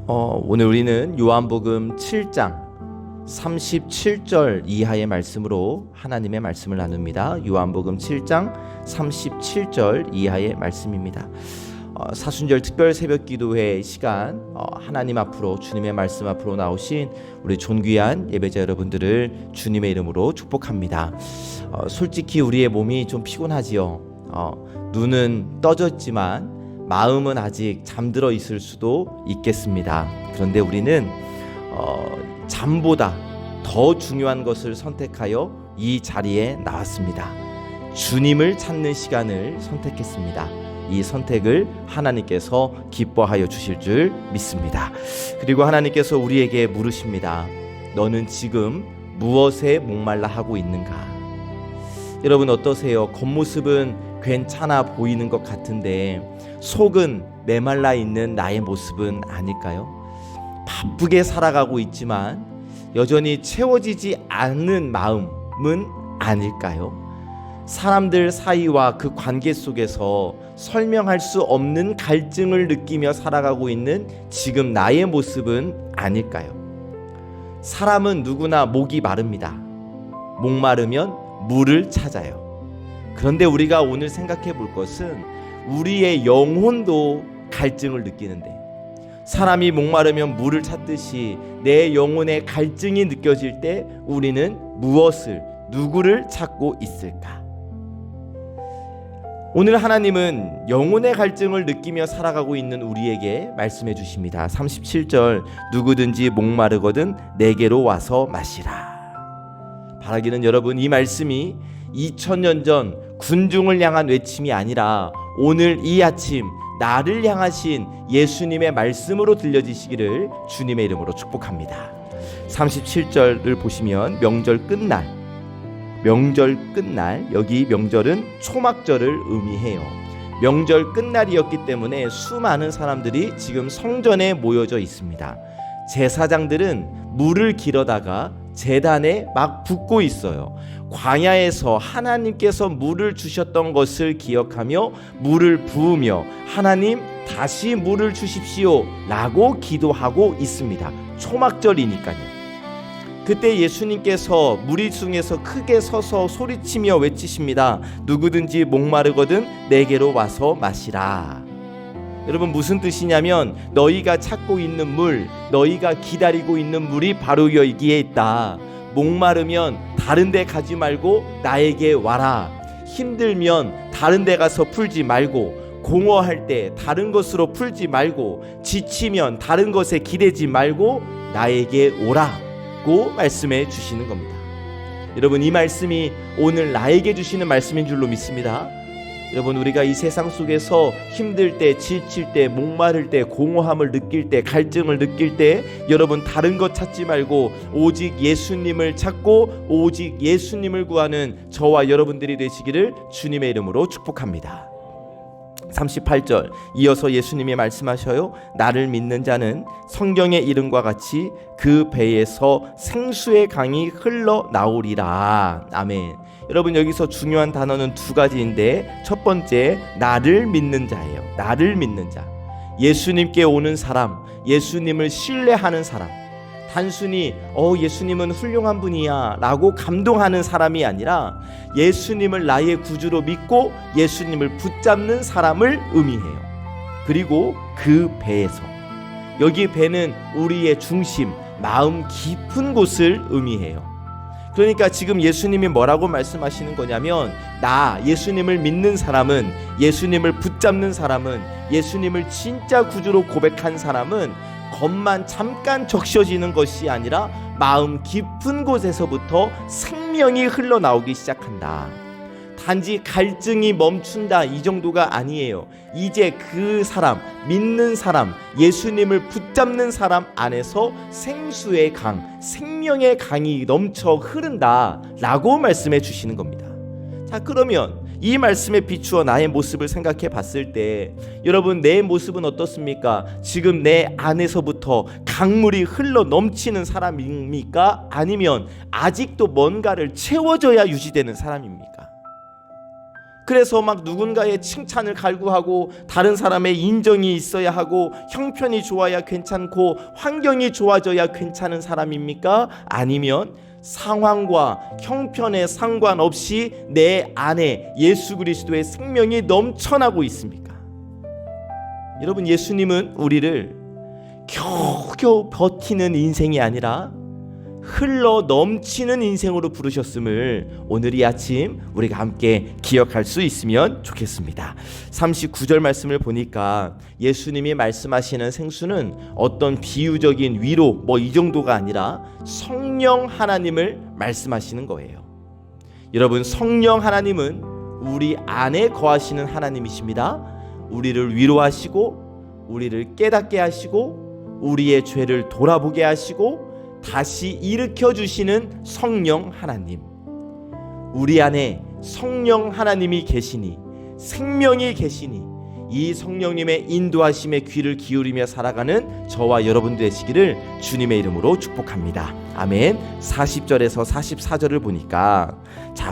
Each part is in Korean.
오늘 우리는 요한복음 7장 37절 이하의 말씀으로 하나님의 말씀을 나눕니다. 요한복음 7장 37절 이하의 말씀입니다. 사순절 특별 새벽 기도회 시간 하나님 앞으로 주님의 말씀 앞으로 나오신 우리 존귀한 예배자 여러분들을 주님의 이름으로 축복합니다. 솔직히 우리의 몸이 좀 피곤하지요. 눈은 떠졌지만 마음은 아직 잠들어 있을 수도 있겠습니다. 그런데 우리는 잠보다 더 중요한 것을 선택하여 이 자리에 나왔습니다. 주님을 찾는 시간을 선택했습니다. 이 선택을 하나님께서 기뻐하여 주실 줄 믿습니다. 그리고 하나님께서 우리에게 물으십니다. 너는 지금 무엇에 목말라 하고 있는가? 여러분 어떠세요? 겉모습은 괜찮아 보이는 것 같은데 속은 메말라 있는 나의 모습은 아닐까요? 바쁘게 살아가고 있지만 여전히 채워지지 않는 마음은 아닐까요? 사람들 사이와 그 관계 속에서 설명할 수 없는 갈증을 느끼며 살아가고 있는 지금 나의 모습은 아닐까요? 사람은 누구나 목이 마릅니다. 목마르면 물을 찾아요. 그런데 우리가 오늘 생각해 볼 것은 우리의 영혼도 갈증을 느끼는데, 사람이 목마르면 물을 찾듯이 내 영혼의 갈증이 느껴질 때 우리는 무엇을, 누구를 찾고 있을까? 오늘 하나님은 영혼의 갈증을 느끼며 살아가고 있는 우리에게 말씀해 주십니다. 37절, 누구든지 목마르거든 내게로 와서 마시라. 바라기는 여러분, 이 말씀이 2000년 전 군중을 향한 외침이 아니라 오늘 이 아침 나를 향하신 예수님의 말씀으로 들려지시기를 주님의 이름으로 축복합니다. 37절을 보시면 명절 끝날, 여기 명절은 초막절을 의미해요. 명절 끝날이었기 때문에 수많은 사람들이 지금 성전에 모여져 있습니다. 제사장들은 물을 길어다가 제단에 막 붓고 있어요. 광야에서 하나님께서 물을 주셨던 것을 기억하며 물을 부으며 하나님 다시 물을 주십시오 라고 기도하고 있습니다. 초막절이니까요. 그때 예수님께서 무리중에서 크게 서서 소리치며 외치십니다. 누구든지 목마르거든 내게로 와서 마시라. 여러분 무슨 뜻이냐면 너희가 찾고 있는 물, 너희가 기다리고 있는 물이 바로 여기에 있다. 목마르면 다른 데 가지 말고 나에게 와라. 힘들면 다른 데 가서 풀지 말고, 공허할 때 다른 것으로 풀지 말고, 지치면 다른 것에 기대지 말고 나에게 오라고 말씀해 주시는 겁니다. 여러분 이 말씀이 오늘 나에게 주시는 말씀인 줄로 믿습니다. 여러분 우리가 이 세상 속에서 힘들 때, 지칠 때, 목마를 때, 공허함을 느낄 때, 갈증을 느낄 때 여러분 다른 것 찾지 말고 오직 예수님을 찾고 오직 예수님을 구하는 저와 여러분들이 되시기를 주님의 이름으로 축복합니다. 38절 이어서 예수님이 말씀하셔요. 나를 믿는 자는 성경의 이름과 같이 그 배에서 생수의 강이 흘러나오리라. 아멘. 여러분 여기서 중요한 단어는 두 가지인데 첫 번째 나를 믿는 자예요. 나를 믿는 자. 예수님께 오는 사람, 예수님을 신뢰하는 사람. 단순히 예수님은 훌륭한 분이야 라고 감동하는 사람이 아니라 예수님을 나의 구주로 믿고 예수님을 붙잡는 사람을 의미해요. 그리고 그 배에서, 여기 배는 우리의 중심, 마음 깊은 곳을 의미해요. 그러니까 지금 예수님이 뭐라고 말씀하시는 거냐면 나 예수님을 믿는 사람은, 예수님을 붙잡는 사람은, 예수님을 진짜 구주로 고백한 사람은 겉만 잠깐 적셔지는 것이 아니라 마음 깊은 곳에서부터 생명이 흘러나오기 시작한다. 단지 갈증이 멈춘다 이 정도가 아니에요. 이제 그 사람, 믿는 사람, 예수님을 붙잡는 사람 안에서 생수의 강, 생명의 강이 넘쳐 흐른다 라고 말씀해 주시는 겁니다. 자, 그러면 이 말씀에 비추어 나의 모습을 생각해 봤을 때 여러분 내 모습은 어떻습니까? 지금 내 안에서부터 강물이 흘러 넘치는 사람입니까? 아니면 아직도 뭔가를 채워줘야 유지되는 사람입니까? 그래서 막 누군가의 칭찬을 갈구하고 다른 사람의 인정이 있어야 하고 형편이 좋아야 괜찮고 환경이 좋아져야 괜찮은 사람입니까? 아니면 상황과 형편에 상관없이 내 안에 예수 그리스도의 생명이 넘쳐나고 있습니까? 여러분, 예수님은 우리를 겨우겨우 버티는 인생이 아니라 흘러 넘치는 인생으로 부르셨음을 오늘 이 아침 우리가 함께 기억할 수 있으면 좋겠습니다. 39절 말씀을 보니까 예수님이 말씀하시는 생수는 어떤 비유적인 위로 이 정도가 아니라 성령 하나님을 말씀하시는 거예요. 여러분, 성령 하나님은 우리 안에 거하시는 하나님이십니다. 우리를 위로하시고 우리를 깨닫게 하시고 우리의 죄를 돌아보게 하시고 다시 일으켜 주시는 성령 하나님. 우리 안에 성령 하나님이 계시니, 생명이 계시니 이 성령님의 인도하심에 귀를 기울이며 살아가는 저와 여러분 되시기를 주님의 이름으로 축복합니다. 아멘. 40절에서 44절을 보니까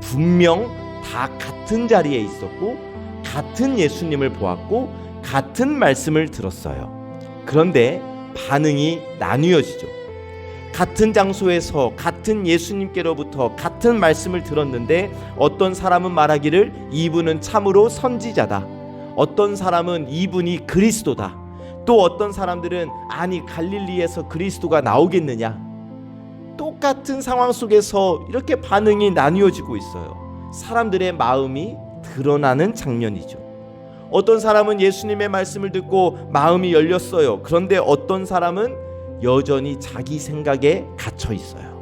분명 다 같은 자리에 있었고 같은 예수님을 보았고 같은 말씀을 들었어요. 그런데 반응이 나뉘어지죠. 같은 장소에서 같은 예수님께로부터 같은 말씀을 들었는데 어떤 사람은 말하기를 이분은 참으로 선지자다. 어떤 사람은 이분이 그리스도다. 또 어떤 사람들은 아니 갈릴리에서 그리스도가 나오겠느냐. 똑같은 상황 속에서 이렇게 반응이 나뉘어지고 있어요. 사람들의 마음이 드러나는 장면이죠. 어떤 사람은 예수님의 말씀을 듣고 마음이 열렸어요. 그런데 어떤 사람은 여전히 자기 생각에 갇혀 있어요.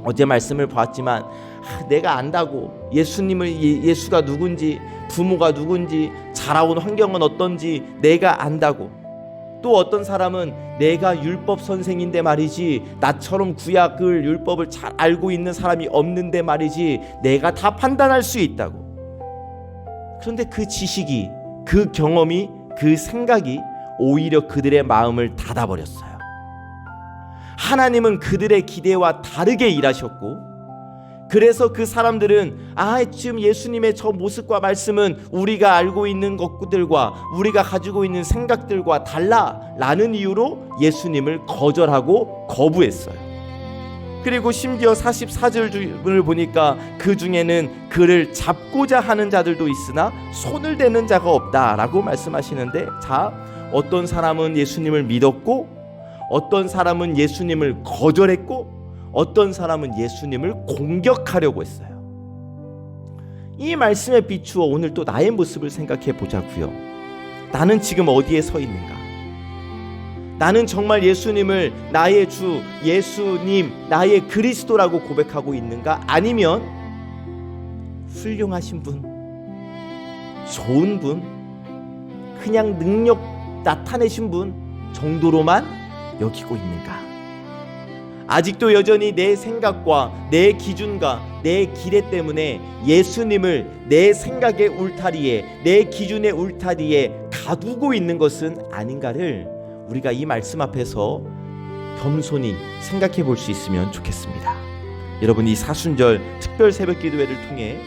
어제 말씀을 봤지만 내가 안다고 예수가 누군지 부모가 누군지 자라온 환경은 어떤지 내가 안다고. 또 어떤 사람은 내가 율법 선생인데 말이지 나처럼 구약을 율법을 잘 알고 있는 사람이 없는데 말이지 내가 다 판단할 수 있다고. 그런데 그 지식이, 그 경험이, 그 생각이 오히려 그들의 마음을 닫아버렸어요. 하나님은 그들의 기대와 다르게 일하셨고, 그래서 그 사람들은 지금 예수님의 저 모습과 말씀은 우리가 알고 있는 것들과 우리가 가지고 있는 생각들과 달라라는 이유로 예수님을 거절하고 거부했어요. 그리고 심지어 44절을 보니까 그 중에는 그를 잡고자 하는 자들도 있으나 손을 대는 자가 없다라고 말씀하시는데, 어떤 사람은 예수님을 믿었고 어떤 사람은 예수님을 거절했고 어떤 사람은 예수님을 공격하려고 했어요. 이 말씀에 비추어 오늘 또 나의 모습을 생각해 보자고요. 나는 지금 어디에 서 있는가? 나는 정말 예수님을 나의 주, 예수님, 나의 그리스도라고 고백하고 있는가? 아니면 훌륭하신 분, 좋은 분, 그냥 능력 나타내신 분 정도로만 여기고 있는가? 아직도 여전히 내 생각과 내 기준과 내 기대 때문에 예수님을 내 생각의 울타리에, 내 기준의 울타리에 가두고 있는 것은 아닌가를 우리가 이 말씀 앞에서 겸손히 생각해 볼 수 있으면 좋겠습니다. 여러분, 이 사순절 특별 새벽 기도회를 통해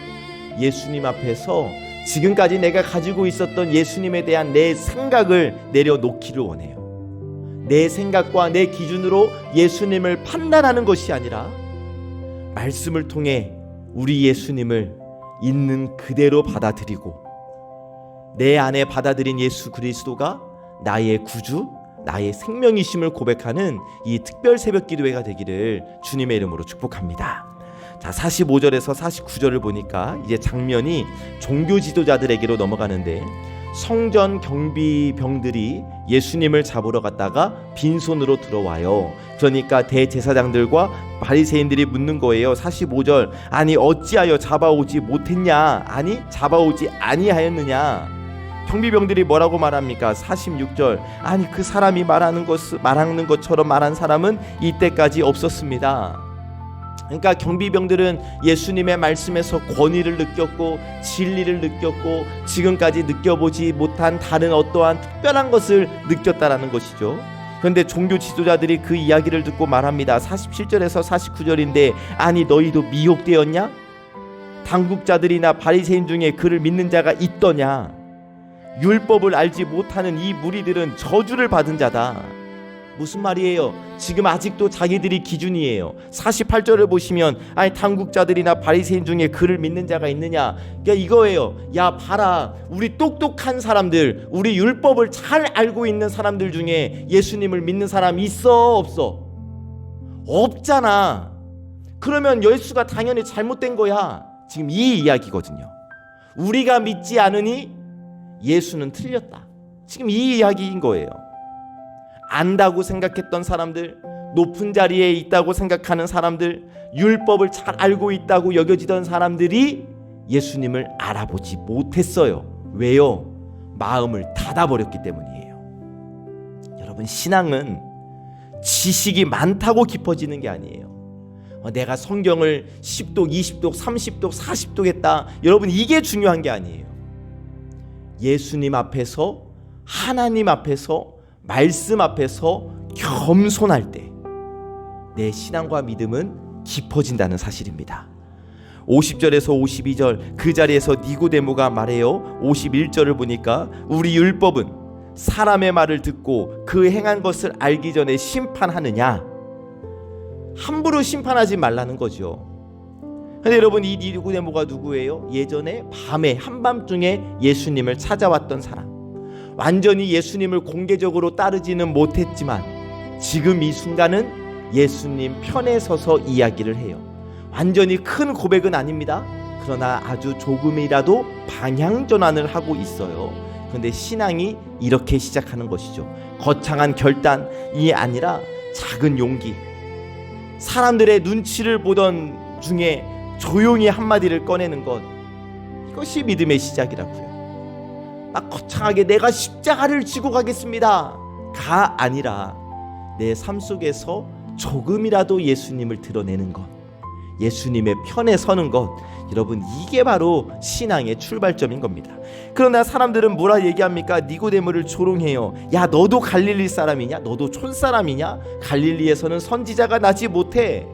예수님 앞에서 지금까지 내가 가지고 있었던 예수님에 대한 내 생각을 내려놓기를 원해요. 내 생각과 내 기준으로 예수님을 판단하는 것이 아니라 말씀을 통해 우리 예수님을 있는 그대로 받아들이고 내 안에 받아들인 예수 그리스도가 나의 구주, 나의 생명이심을 고백하는 이 특별 새벽 기도회가 되기를 주님의 이름으로 축복합니다. 45절에서 49절을 보니까 이제 장면이 종교 지도자들에게로 넘어가는데, 성전 경비병들이 예수님을 잡으러 갔다가 빈손으로 들어와요. 그러니까 대제사장들과 바리새인들이 묻는 거예요. 45절, 아니 어찌하여 잡아오지 못했냐? 아니 잡아오지 아니하였느냐? 경비병들이 뭐라고 말합니까? 46절, 아니 그 사람이 말하는 것처럼 말한 사람은 이때까지 없었습니다. 그러니까 경비병들은 예수님의 말씀에서 권위를 느꼈고 진리를 느꼈고 지금까지 느껴보지 못한 다른 어떠한 특별한 것을 느꼈다라는 것이죠. 그런데 종교 지도자들이 그 이야기를 듣고 말합니다. 47절에서 49절인데, 아니 너희도 미혹되었냐? 당국자들이나 바리새인 중에 그를 믿는 자가 있더냐? 율법을 알지 못하는 이 무리들은 저주를 받은 자다. 무슨 말이에요? 지금 아직도 자기들이 기준이에요. 48절을 보시면 당국자들이나 바리새인 중에 그를 믿는 자가 있느냐? 그러니까 이거예요. 야 봐라, 우리 똑똑한 사람들, 우리 율법을 잘 알고 있는 사람들 중에 예수님을 믿는 사람 있어 없어? 없잖아. 그러면 예수가 당연히 잘못된 거야. 지금 이 이야기거든요. 우리가 믿지 않으니 예수는 틀렸다. 지금 이 이야기인 거예요. 안다고 생각했던 사람들, 높은 자리에 있다고 생각하는 사람들, 율법을 잘 알고 있다고 여겨지던 사람들이 예수님을 알아보지 못했어요. 왜요? 마음을 닫아버렸기 때문이에요. 여러분, 신앙은 지식이 많다고 깊어지는 게 아니에요. 내가 성경을 10독, 20독, 30독, 40독 했다. 여러분, 이게 중요한 게 아니에요. 예수님 앞에서, 하나님 앞에서, 말씀 앞에서 겸손할 때 내 신앙과 믿음은 깊어진다는 사실입니다. 50절에서 52절 그 자리에서 니고데모가 말해요. 51절을 보니까 우리 율법은 사람의 말을 듣고 그 행한 것을 알기 전에 심판하느냐? 함부로 심판하지 말라는 거죠. 근데 여러분, 이 니고데모가 누구예요? 예전에 밤에 한밤중에 예수님을 찾아왔던 사람. 완전히 예수님을 공개적으로 따르지는 못했지만 지금 이 순간은 예수님 편에 서서 이야기를 해요. 완전히 큰 고백은 아닙니다. 그러나 아주 조금이라도 방향 전환을 하고 있어요. 그런데 신앙이 이렇게 시작하는 것이죠. 거창한 결단이 아니라 작은 용기. 사람들의 눈치를 보던 중에 조용히 한마디를 꺼내는 것, 이것이 믿음의 시작이라고요. 막 거창하게 내가 십자가를 지고 가겠습니다 가 아니라 내 삶 속에서 조금이라도 예수님을 드러내는 것, 예수님의 편에 서는 것, 여러분, 이게 바로 신앙의 출발점인 겁니다. 그러나 사람들은 뭐라 얘기합니까? 니고데모를 조롱해요. 야, 너도 갈릴리 사람이냐? 너도 촌사람이냐? 갈릴리에서는 선지자가 나지 못해.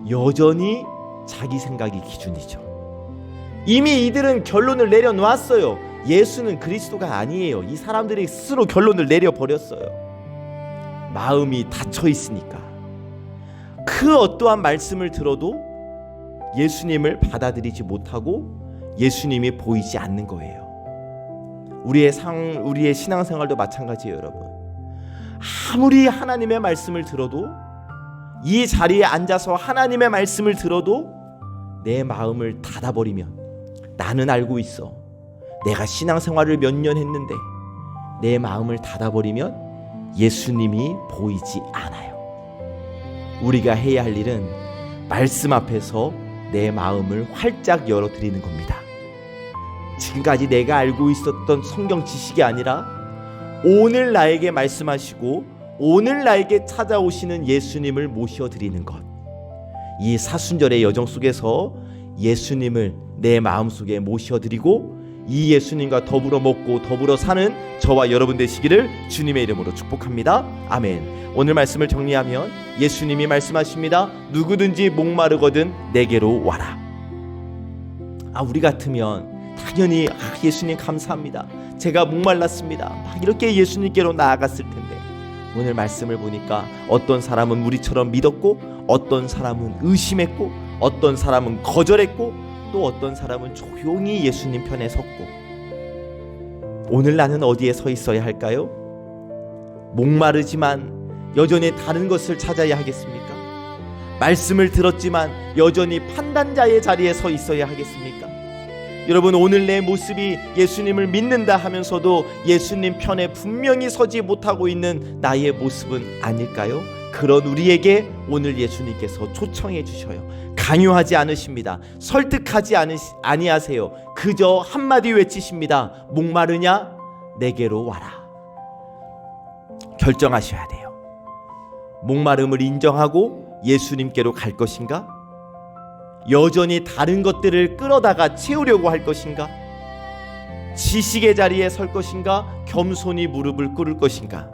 여전히 자기 생각이 기준이죠. 이미 이들은 결론을 내려놓았어요. 예수는 그리스도가 아니에요. 이 사람들이 스스로 결론을 내려버렸어요. 마음이 닫혀 있으니까. 그 어떠한 말씀을 들어도 예수님을 받아들이지 못하고 예수님이 보이지 않는 거예요. 우리의 신앙생활도 마찬가지예요, 여러분. 아무리 하나님의 말씀을 들어도, 이 자리에 앉아서 하나님의 말씀을 들어도 내 마음을 닫아버리면, 나는 알고 있어, 내가 신앙생활을 몇 년 했는데, 내 마음을 닫아버리면 예수님이 보이지 않아요. 우리가 해야 할 일은 말씀 앞에서 내 마음을 활짝 열어드리는 겁니다. 지금까지 내가 알고 있었던 성경 지식이 아니라 오늘 나에게 말씀하시고 오늘 나에게 찾아오시는 예수님을 모셔드리는 것. 이 사순절의 여정 속에서 예수님을 내 마음속에 모셔드리고 이 예수님과 더불어 먹고 더불어 사는 저와 여러분 되시기를 주님의 이름으로 축복합니다. 아멘. 오늘 말씀을 정리하면 예수님이 말씀하십니다. 누구든지 목마르거든 내게로 와라. 우리 같으면 당연히 예수님 감사합니다, 제가 목말랐습니다, 막 이렇게 예수님께로 나아갔을 텐데, 오늘 말씀을 보니까 어떤 사람은 우리처럼 믿었고, 어떤 사람은 의심했고, 어떤 사람은 거절했고, 또 어떤 사람은 조용히 예수님 편에 섰고, 오늘 나는 어디에 서 있어야 할까요? 목마르지만 여전히 다른 것을 찾아야 하겠습니까? 말씀을 들었지만 여전히 판단자의 자리에 서 있어야 하겠습니까? 여러분, 오늘 내 모습이 예수님을 믿는다 하면서도 예수님 편에 분명히 서지 못하고 있는 나의 모습은 아닐까요? 그런 우리에게 오늘 예수님께서 초청해 주셔요. 강요하지 않으십니다. 설득하지 아니하세요. 그저 한마디 외치십니다. 목마르냐? 내게로 와라. 결정하셔야 돼요. 목마름을 인정하고 예수님께로 갈 것인가? 여전히 다른 것들을 끌어다가 채우려고 할 것인가? 지식의 자리에 설 것인가? 겸손히 무릎을 꿇을 것인가?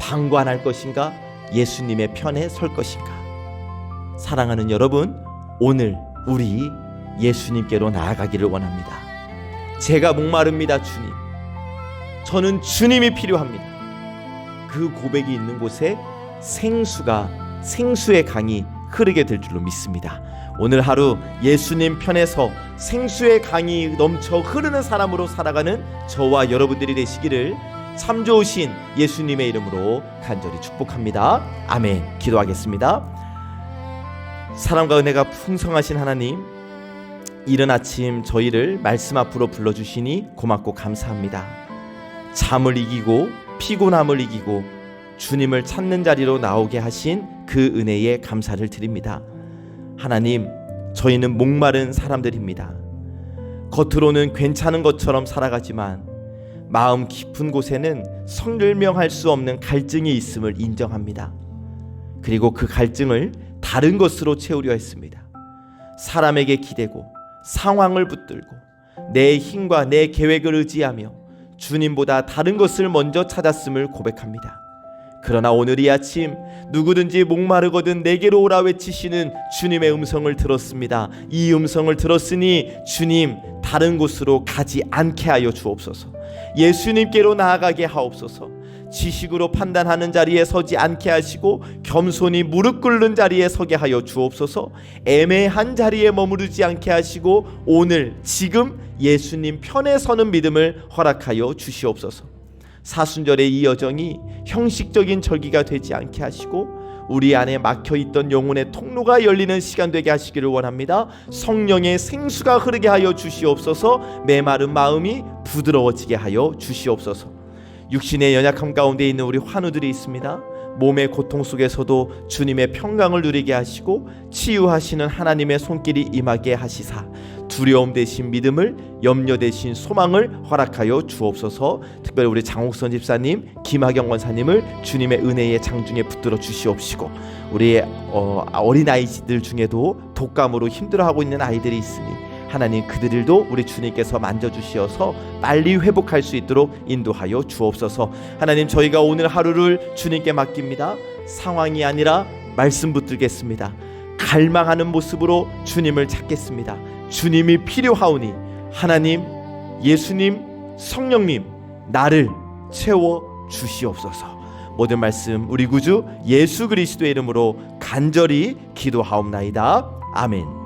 방관할 것인가? 예수님의 편에 설 것인가? 사랑하는 여러분, 오늘 우리 예수님께로 나아가기를 원합니다. 제가 목마릅니다, 주님. 저는 주님이 필요합니다. 그 고백이 있는 곳에 생수의 강이 흐르게 될 줄로 믿습니다. 오늘 하루 예수님 편에서 생수의 강이 넘쳐 흐르는 사람으로 살아가는 저와 여러분들이 되시기를 참 좋으신 예수님의 이름으로 간절히 축복합니다. 아멘. 기도하겠습니다. 사랑과 은혜가 풍성하신 하나님, 이른 아침 저희를 말씀 앞으로 불러주시니 고맙고 감사합니다. 잠을 이기고 피곤함을 이기고 주님을 찾는 자리로 나오게 하신 그 은혜에 감사를 드립니다. 하나님, 저희는 목마른 사람들입니다. 겉으로는 괜찮은 것처럼 살아가지만 마음 깊은 곳에는 설명할 수 없는 갈증이 있음을 인정합니다. 그리고 그 갈증을 다른 것으로 채우려 했습니다. 사람에게 기대고 상황을 붙들고 내 힘과 내 계획을 의지하며 주님보다 다른 것을 먼저 찾았음을 고백합니다. 그러나 오늘 이 아침 누구든지 목마르거든 내게로 오라 외치시는 주님의 음성을 들었습니다. 이 음성을 들었으니 주님, 다른 곳으로 가지 않게 하여 주옵소서. 예수님께로 나아가게 하옵소서. 지식으로 판단하는 자리에 서지 않게 하시고 겸손히 무릎 꿇는 자리에 서게 하여 주옵소서. 애매한 자리에 머무르지 않게 하시고 오늘 지금 예수님 편에 서는 믿음을 허락하여 주시옵소서. 사순절의 이 여정이 형식적인 절기가 되지 않게 하시고 우리 안에 막혀있던 영혼의 통로가 열리는 시간 되게 하시기를 원합니다. 성령의 생수가 흐르게 하여 주시옵소서. 메마른 마음이 부드러워지게 하여 주시옵소서. 육신의 연약함 가운데 있는 우리 환우들이 있습니다. 몸의 고통 속에서도 주님의 평강을 누리게 하시고 치유하시는 하나님의 손길이 임하게 하시사 두려움 대신 믿음을, 염려 대신 소망을 허락하여 주옵소서. 특별히 우리 장옥선 집사님, 김하경 원사님을 주님의 은혜의 장중에 붙들어 주시옵시고 우리의 어린아이들 중에도 독감으로 힘들어하고 있는 아이들이 있으니 하나님 그들도 우리 주님께서 만져주시어서 빨리 회복할 수 있도록 인도하여 주옵소서. 하나님, 저희가 오늘 하루를 주님께 맡깁니다. 상황이 아니라 말씀 붙들겠습니다. 갈망하는 모습으로 주님을 찾겠습니다. 주님이 필요하오니 하나님, 예수님, 성령님, 나를 채워 주시옵소서. 모든 말씀 우리 구주 예수 그리스도의 이름으로 간절히 기도하옵나이다. 아멘.